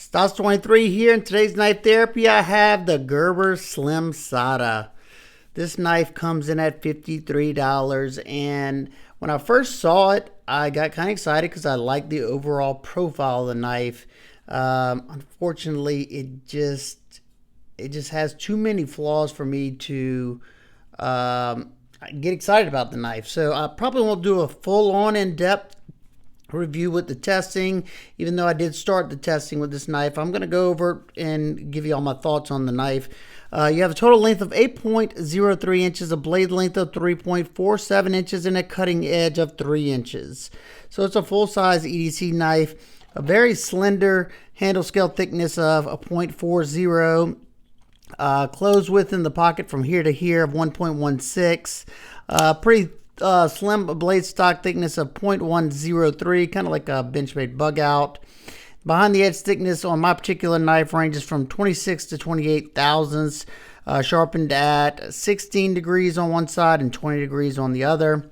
Stas23 here. In today's knife therapy, I have the Gerber Slimsada. This knife comes in at $53, and when I first saw it, I got kind of excited because I liked the overall profile of the knife. Unfortunately, it just has too many flaws for me to get excited about the knife. So I probably won't do a full-on in-depth review with the testing, even though I did start the testing with this knife. I'm going to go over and give you all my thoughts on the knife. You have a total length of 8.03 inches, a blade length of 3.47 inches, and a cutting edge of 3 inches. So it's a full-size EDC knife, a very slender handle scale thickness of a 0.40, closed width in the pocket from here to here of 1.16, pretty slim blade stock thickness of 0.103, kind of like a Benchmade bug out. Behind the edge thickness on my particular knife ranges from 26 to 28 thousandths, sharpened at 16 degrees on one side and 20 degrees on the other.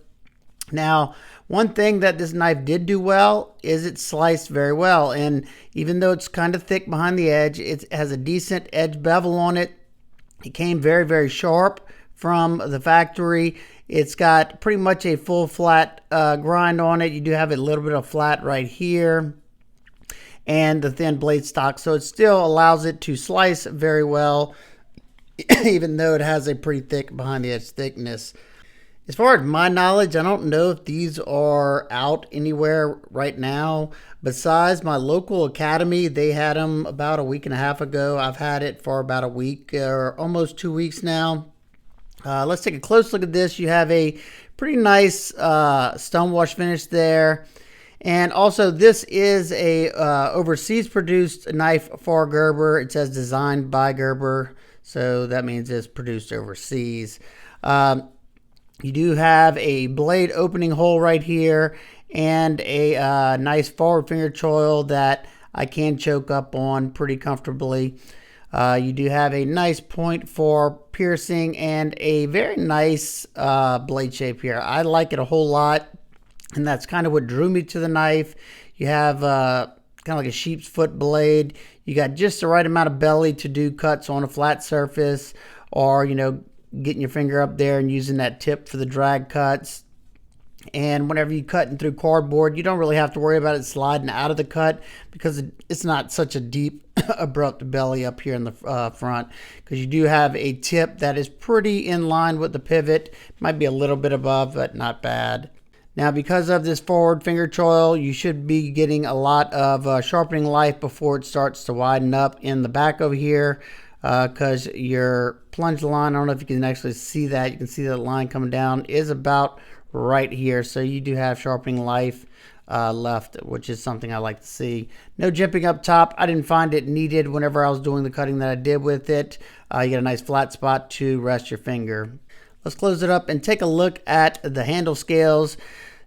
Now, one thing that this knife did do well is it sliced very well, and even though it's kind of thick behind the edge, it has a decent edge bevel on it. It came very, very sharp from the factory. It's got pretty much a full flat grind on it. You do have a little bit of flat right here and the thin blade stock, so it still allows it to slice very well even though it has a pretty thick behind the edge thickness. As far as my knowledge, I don't know if these are out anywhere right now. Besides my local academy, they had them about a week and a half ago. I've had it for about a week or almost 2 weeks now. Let's take a close look at this. You have a pretty nice stonewash finish there. And also, this is a overseas produced knife for Gerber. It says designed by Gerber, so that means it's produced overseas. You do have a blade opening hole right here and a nice forward finger choil that I can choke up on pretty comfortably. You do have a nice point for piercing and a very nice blade shape here. I like it a whole lot, and that's kind of what drew me to the knife. You have kind of like a sheep's foot blade. You got just the right amount of belly to do cuts on a flat surface, or, you know, getting your finger up there and using that tip for the drag cuts. And whenever you're cutting through cardboard, you don't really have to worry about it sliding out of the cut because it's not such a deep, abrupt belly up here in the front, because you do have a tip that is pretty in line with the pivot. Might be a little bit above, but not bad. Now, because of this forward finger choil, you should be getting a lot of sharpening life before it starts to widen up in the back over here, because your plunge line, I don't know if you can actually see that. You can see that line coming down is about right here, so you do have sharpening life left, which is something I like to see. No jimping up top. I didn't find it needed whenever I was doing the cutting that I did with it. You get a nice flat spot to rest your finger. Let's close it up and take a look at the handle scales.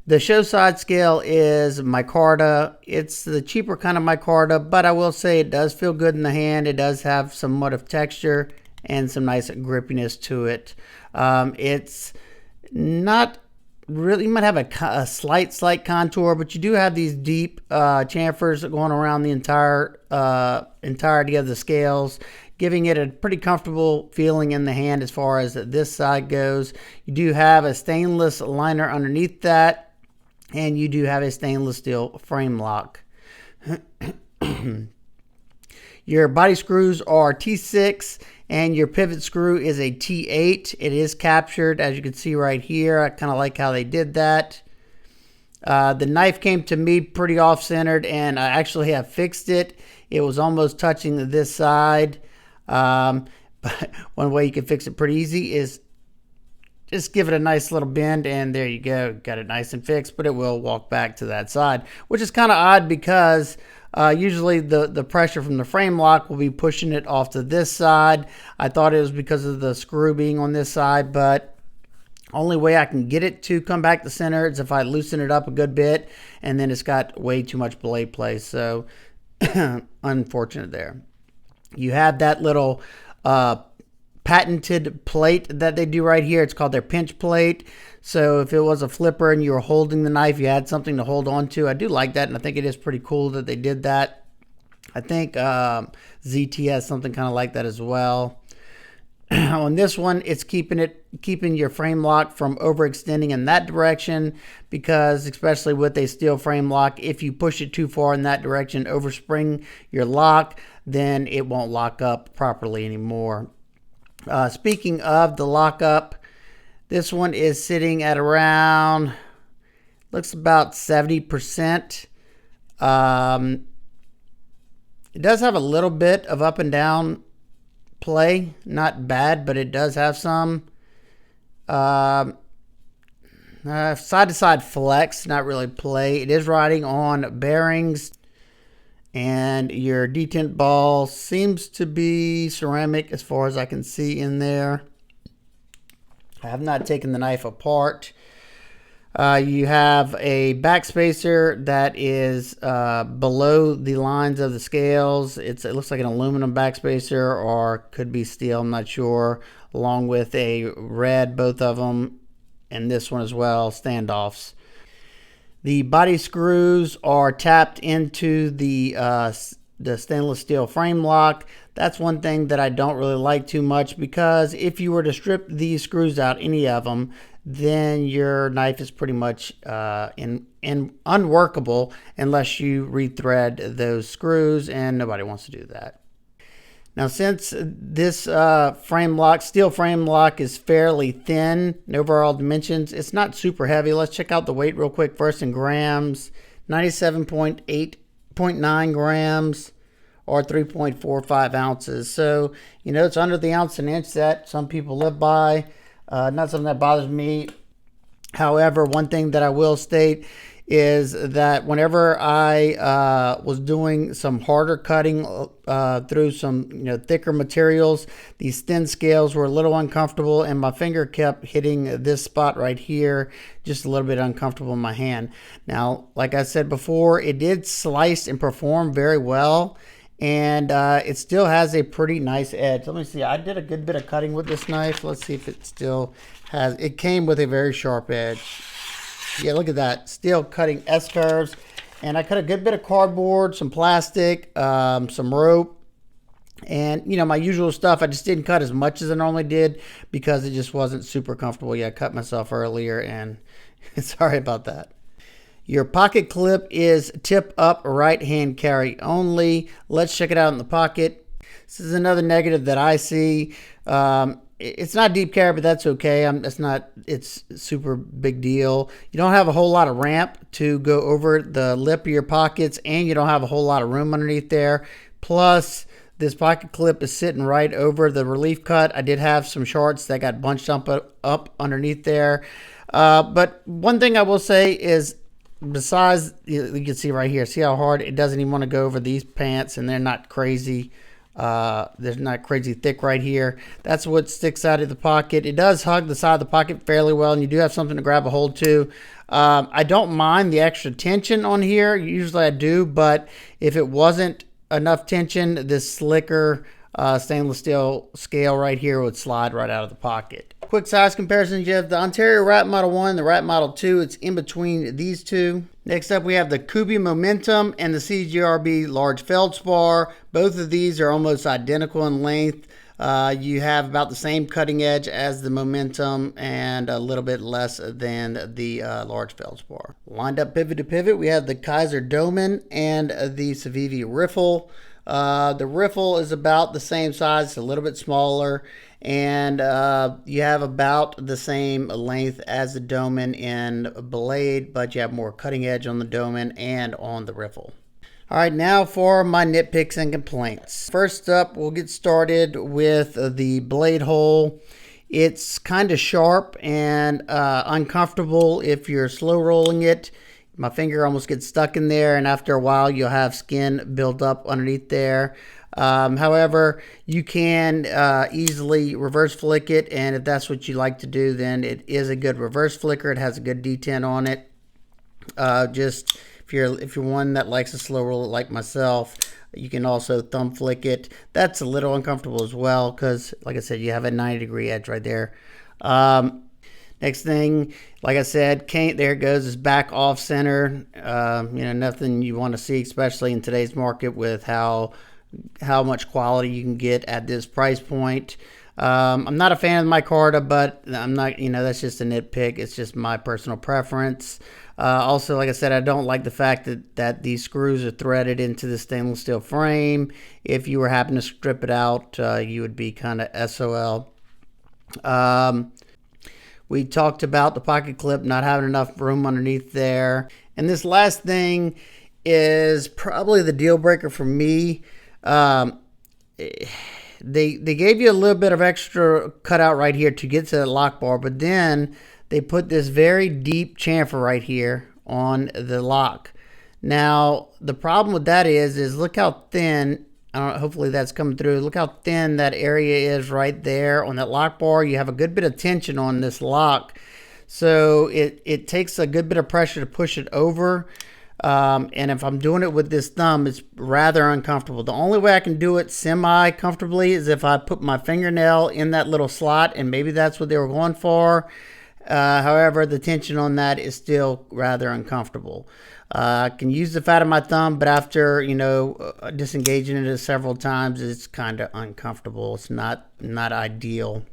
The show side scale is micarta. It's the cheaper kind of micarta, but I will say it does feel good in the hand. It does have somewhat of texture and some nice grippiness to it. It's not really, you might have a slight contour, but you do have these deep chamfers going around the entirety of the scales, giving it a pretty comfortable feeling in the hand as far as this side goes. You do have a stainless liner underneath that, and you do have a stainless steel frame lock. Your body screws are T6, and your pivot screw is a T8. It is captured, as you can see right here. I kind of like how they did that. The knife came to me pretty off-centered, and I actually have fixed it. It was almost touching this side. But one way you can fix it pretty easy is just give it a nice little bend, and there you go. Got it nice and fixed, but it will walk back to that side, which is kind of odd because usually the pressure from the frame lock will be pushing it off to this side. I thought it was because of the screw being on this side, but only way I can get it to come back to center is if I loosen it up a good bit, and then it's got way too much blade play, so unfortunate there. You have that little patented plate that they do right here. It's called their pinch plate. So if it was a flipper and you were holding the knife, you had something to hold on to. I do like that, and I think it is pretty cool that they did that. I think ZT has something kind of like that as well. On this one, it's keeping your frame lock from overextending in that direction, because especially with a steel frame lock, if you push it too far in that direction, overspring your lock, then it won't lock up properly anymore. Speaking of the lockup, this one is sitting at around, looks about 70%. It does have a little bit of up and down play, not bad, but it does have some side to side flex, not really play. It is riding on bearings, and your detent ball seems to be ceramic as far as I can see in there. I have not taken the knife apart. You have a back spacer that is below the lines of the scales. It looks like an aluminum back spacer, or could be steel, I'm not sure, along with a red, both of them, and this one as well, standoffs. The body screws are tapped into the stainless steel frame lock. That's one thing that I don't really like too much, because if you were to strip these screws out, any of them, then your knife is pretty much unworkable unless you rethread those screws, and nobody wants to do that. Now, since this steel frame lock is fairly thin in overall dimensions, it's not super heavy. Let's check out the weight real quick first in grams. 97.9 grams, or 3.45 ounces. So, it's under the ounce an inch that some people live by. Not something that bothers me. However, one thing that I will state is that whenever I was doing some harder cutting through some thicker materials, these thin scales were a little uncomfortable, and my finger kept hitting this spot right here, just a little bit uncomfortable in my hand. Now, like I said before, it did slice and perform very well, and it still has a pretty nice edge. Let me see. I did a good bit of cutting with this knife. Let's see if it still has. It came with a very sharp edge. Yeah, look at that. Still cutting S-curves. And I cut a good bit of cardboard, some plastic, some rope, and, my usual stuff. I just didn't cut as much as I normally did because it just wasn't super comfortable. Yeah, I cut myself earlier, and sorry about that. Your pocket clip is tip up right hand carry only. Let's check it out in the pocket. This is another negative that I see. It's not deep carry, but that's okay. It's super big deal. You don't have a whole lot of ramp to go over the lip of your pockets, and you don't have a whole lot of room underneath there. Plus, this pocket clip is sitting right over the relief cut. I did have some shorts that got bunched up underneath there. But one thing I will say is, besides, you can see right here, see how hard it doesn't even want to go over these pants, and they're not crazy. They're not crazy thick right here. That's what sticks out of the pocket. It does hug the side of the pocket fairly well, and you do have something to grab a hold to. I don't mind the extra tension on here. Usually I do, but if it wasn't enough tension, this slicker stainless steel scale right here would slide right out of the pocket. Quick size comparisons. You have the Ontario Rat Model 1, the Rat Model 2. It's in between these two. Next up, we have the Kubi Momentum and the CGRB Large Feldspar. Both of these are almost identical in length. You have about the same cutting edge as the Momentum and a little bit less than the Large Feldspar. Lined up pivot to pivot, we have the Kizer Doman and the Civivi Riffle. The Riffle is about the same size, it's a little bit smaller, and you have about the same length as the Doman in blade, but you have more cutting edge on the Doman and on the Riffle. All right, now for my nitpicks and complaints. First up, we'll get started with the blade hole. It's kind of sharp and uncomfortable if you're slow rolling it. My finger almost gets stuck in there, and after a while you'll have skin built up underneath there. However, you can easily reverse flick it, and if that's what you like to do, then it is a good reverse flicker. It has a good detent on it. Just if you're one that likes to slow roll it like myself, you can also thumb flick it. That's a little uncomfortable as well because, like I said, you have a 90-degree edge right there. Next thing, like I said, there it goes, is back off center. Nothing you want to see, especially in today's market with how much quality you can get at this price point. I'm not a fan of the micarta, but I'm not, that's just a nitpick. It's just my personal preference. Also, like I said, I don't like the fact that these screws are threaded into the stainless steel frame. If you were having to strip it out, you would be kind of SOL. We talked about the pocket clip not having enough room underneath there. And this last thing is probably the deal breaker for me. They gave you a little bit of extra cutout right here to get to the lock bar, but then they put this very deep chamfer right here on the lock. Now, the problem with that is look how thin, hopefully that's coming through. Look how thin that area is right there on that lock bar. You have a good bit of tension on this lock. So it takes a good bit of pressure to push it over. And if I'm doing it with this thumb, it's rather uncomfortable. The only way I can do it semi-comfortably is if I put my fingernail in that little slot, and maybe that's what they were going for. However, the tension on that is still rather uncomfortable. I can use the fat of my thumb, but after, disengaging it several times, it's kind of uncomfortable. It's not ideal.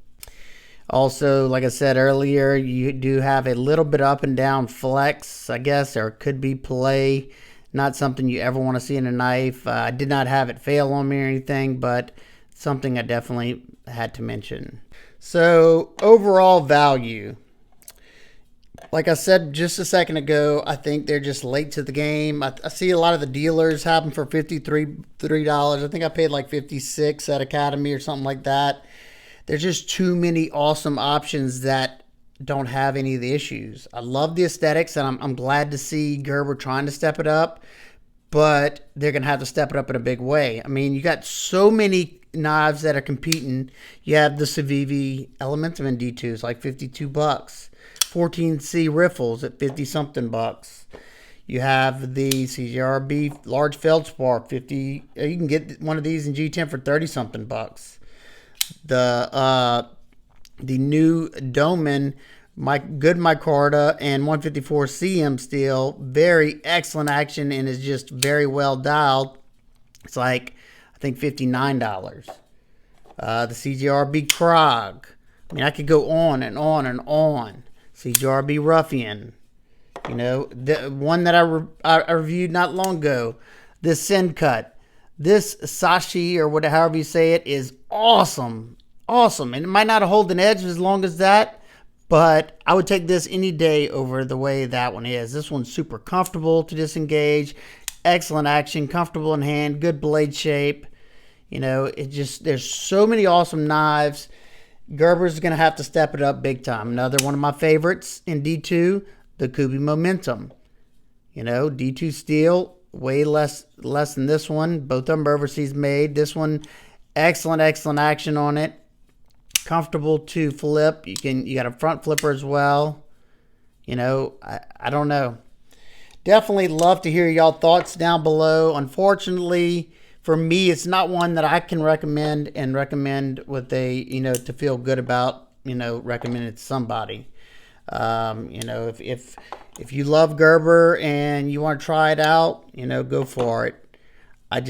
Also, like I said earlier, you do have a little bit up and down flex, I guess, or it could be play. Not something you ever want to see in a knife. I did not have it fail on me or anything, but something I definitely had to mention. So, overall value. Like I said just a second ago, I think they're just late to the game. I see a lot of the dealers have them for $53. I think I paid like $56 at Academy or something like that. There's just too many awesome options that don't have any of the issues. I love the aesthetics, and I'm glad to see Gerber trying to step it up, but they're going to have to step it up in a big way. I mean, you got so many knives that are competing. You have the Civivi Elementum in D2s, like $52. 14C riffles at 50-something bucks. You have the CJRB large feldspar, 50. You can get one of these in G10 for 30-something bucks. The new Doman, good micarta and 154 CM steel, very excellent action and is just very well dialed. It's like, I think $59. The CJRB Krog. I mean, I could go on and on and on. CJRB Ruffian, the one that I reviewed not long ago, this Send Cut, this Sashi or however you say it is awesome, and it might not hold an edge as long as that, but I would take this any day over the way that one is. This one's super comfortable to disengage, excellent action, comfortable in hand, good blade shape. There's so many awesome knives. Gerber's going to have to step it up big time. Another one of my favorites in D2, the Kubi Momentum. D2 steel, way less than this one. Both of them are overseas made. This one, excellent action on it. Comfortable to flip. You got a front flipper as well. I don't know. Definitely love to hear y'all thoughts down below. Unfortunately, for me, it's not one that I can recommend with to feel good about, recommend it to somebody. If you love Gerber and you want to try it out, go for it. I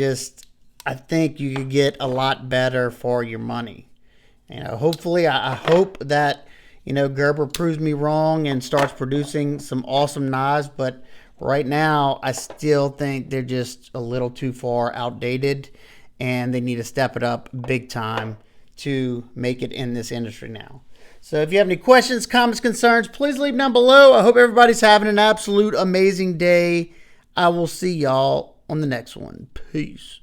think you could get a lot better for your money. Hopefully, I hope that, Gerber proves me wrong and starts producing some awesome knives, but right now, I still think they're just a little too far outdated, and they need to step it up big time to make it in this industry now. So if you have any questions, comments, concerns, please leave them down below. I hope everybody's having an absolute amazing day. I will see y'all on the next one. Peace.